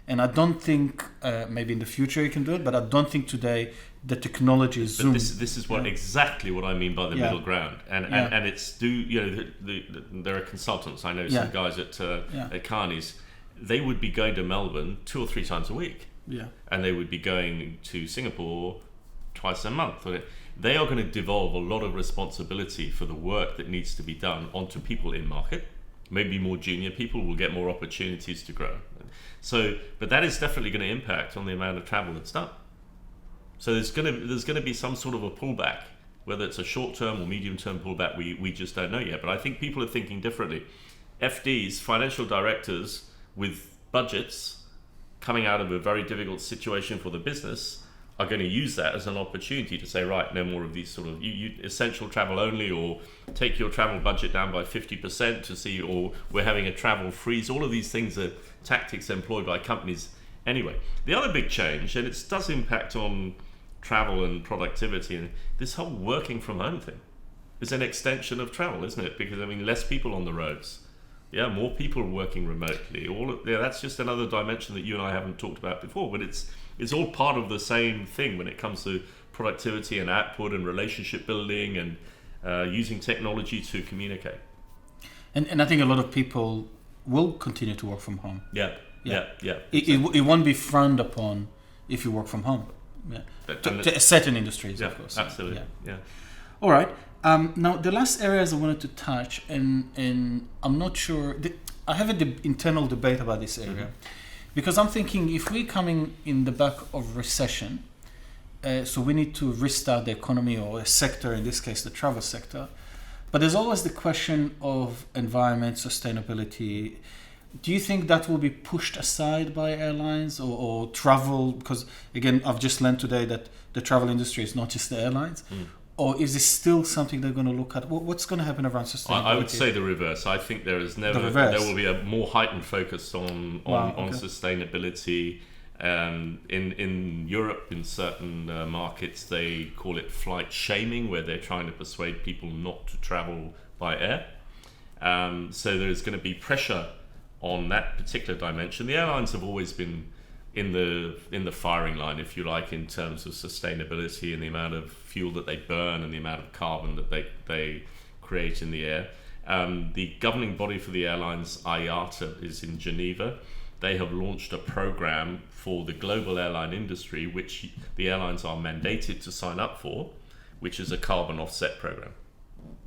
And I don't think, maybe in the future you can do it, but I don't think today the technology is Zoom. This is exactly what I mean by the middle ground. And it's there are consultants, I know some guys at Carney's, they would be going to Melbourne 2 or 3 times a week. Yeah. And they would be going to Singapore twice a month. They are going to devolve a lot of responsibility for the work that needs to be done onto people in market. Maybe more junior people will get more opportunities to grow. So, but that is definitely going to impact on the amount of travel that's done. So there's going to be some sort of a pullback, whether it's a short-term or medium-term pullback. We just don't know yet. But I think people are thinking differently. FDs, financial directors with budgets coming out of a very difficult situation for the business, are going to use that as an opportunity to say, right, no more of these sort of you essential travel only, or take your travel budget down by 50% to see, or we're having a travel freeze. All of these things are tactics employed by companies anyway. The other big change, and it does impact on travel and productivity, and this whole working from home thing is an extension of travel, isn't it? Because I mean, less people on the roads, more people working remotely. That's just another dimension that you and I haven't talked about before, but it's all part of the same thing when it comes to productivity and output and relationship building and using technology to communicate. And I think a lot of people will continue to work from home. Yeah. It won't be frowned upon if you work from home. To certain industries, of course. Absolutely. Yeah. All right. Now, the last areas I wanted to touch, and I'm not sure. I have an internal debate about this area. Because I'm thinking, if we're coming in the back of recession, so we need to restart the economy, or a sector, in this case the travel sector, but there's always the question of environment, sustainability. Do you think that will be pushed aside by airlines or travel? Because again, I've just learned today that the travel industry is not just the airlines. Or is this still something they're going to look at? What's going to happen around sustainability? I would say the reverse. I think there will be a more heightened focus on sustainability. In Europe, in certain markets, they call it flight shaming, where they're trying to persuade people not to travel by air. So there's going to be pressure on that particular dimension. The airlines have always been in the firing line, if you like, in terms of sustainability and the amount of fuel that they burn and the amount of carbon that they create in the air. The governing body for the airlines, IATA, is in Geneva. They have launched a program for the global airline industry, which the airlines are mandated to sign up for, which is a carbon offset program.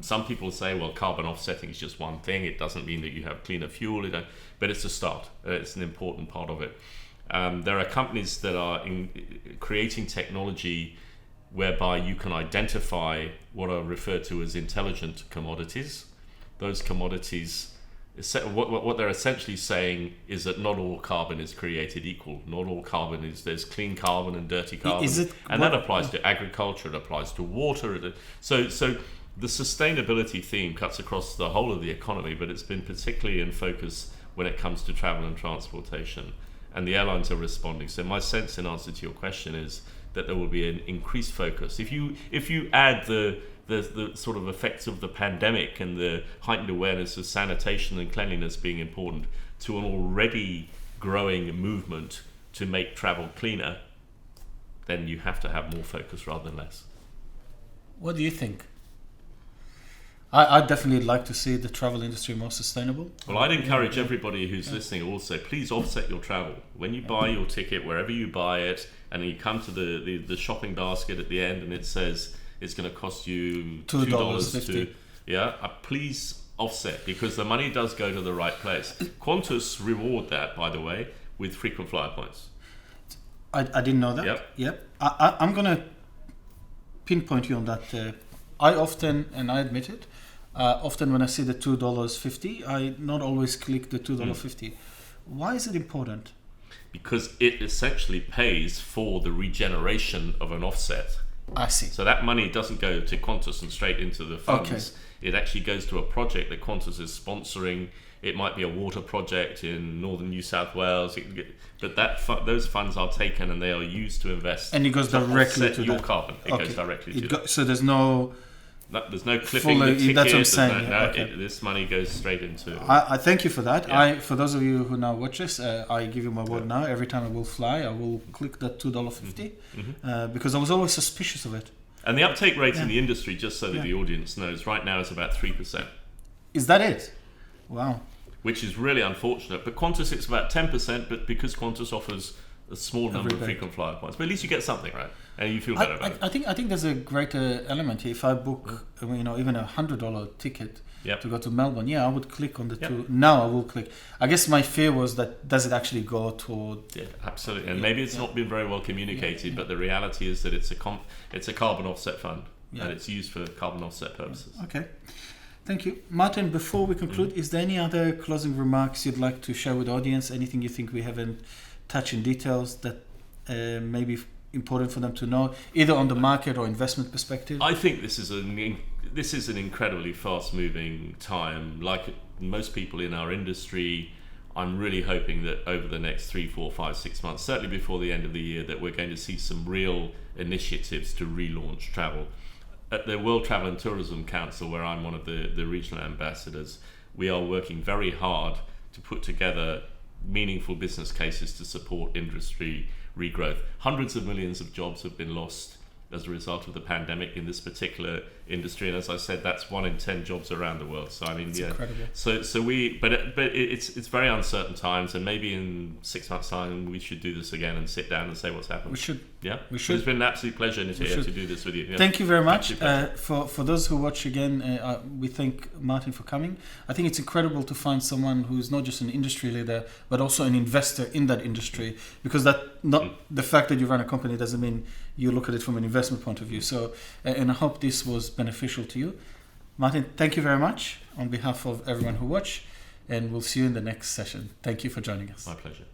Some people say, well, carbon offsetting is just one thing. It doesn't mean that you have cleaner fuel, but it's a start. It's an important part of it. There are companies that are creating technology whereby you can identify what are referred to as intelligent commodities. Those commodities, what they're essentially saying is that not all carbon is created equal. Not all carbon there's clean carbon and dirty carbon. That applies to agriculture, it applies to water. So the sustainability theme cuts across the whole of the economy, but it's been particularly in focus when it comes to travel and transportation. And the airlines are responding. So my sense, in answer to your question, is that there will be an increased focus. If you add the sort of effects of the pandemic and the heightened awareness of sanitation and cleanliness being important to an already growing movement to make travel cleaner, then you have to have more focus rather than less. What do you think? I'd definitely like to see the travel industry more sustainable. Well, I'd encourage everybody who's listening also, please offset your travel. When you buy your ticket, wherever you buy it, and you come to the shopping basket at the end and it says it's going to cost you $2.50. Please offset, because the money does go to the right place. Qantas reward that, by the way, with frequent flyer points. I didn't know that. Yep. I'm going to pinpoint you on that. I often, and I admit it, often when I see the $2.50, I not always click the $2.50. Why is it important? Because it essentially pays for the regeneration of an offset. I see. So that money doesn't go to Qantas and straight into the funds. Okay. It actually goes to a project that Qantas is sponsoring. It might be a water project in northern New South Wales. But those funds are taken and they are used to invest. And it goes directly to your carbon. It goes directly to that. So there's no clipping the ticket. That's what I'm saying. This money goes straight into. I thank you for that. Yeah. For those of you who now watch this, I give you my word now. Every time I will fly, I will click that $2.50 because I was always suspicious of it. And the uptake rate in the industry, just so that the audience knows, right now is about 3%. Is that it? Wow. Which is really unfortunate. But Qantas, it's about 10%, but because Qantas offers a small number of frequent flyer points, but at least you get something, right? And you feel better about it. I think there's a greater element here. If I book, even a $100 ticket to go to Melbourne, I would click on the two. Now I will click. I guess my fear was that does it actually go toward? Yeah, absolutely. And maybe it's not been very well communicated, but the reality is that it's a carbon offset fund, and it's used for carbon offset purposes. Okay. Thank you. Martin, before we conclude, is there any other closing remarks you'd like to share with the audience? Anything you think we haven't touched in details that may be important for them to know, either on the market or investment perspective? I think this is an incredibly fast-moving time. Like most people in our industry, I'm really hoping that over the next 3, 4, 5, 6 months, certainly before the end of the year, that we're going to see some real initiatives to relaunch travel. At the World Travel and Tourism Council, where I'm one of the regional ambassadors, we are working very hard to put together meaningful business cases to support industry regrowth. Hundreds of millions of jobs have been lost as a result of the pandemic in this particular industry, and as I said, that's 1 in 10 jobs around the world. So I mean, incredible. But it's very uncertain times, and maybe in 6 months' time we should do this again and sit down and say what's happened. We should. Yeah, we should. It's been an absolute pleasure, Nitay, to do this with you. Yeah. Thank you very much. For those who watch again, we thank Martin for coming. I think it's incredible to find someone who's not just an industry leader, but also an investor in that industry, because the fact that you run a company doesn't mean you look at it from an investment point of view. So, and I hope this was beneficial to you. Martin, thank you very much on behalf of everyone who watched, and we'll see you in the next session. Thank you for joining us. My pleasure.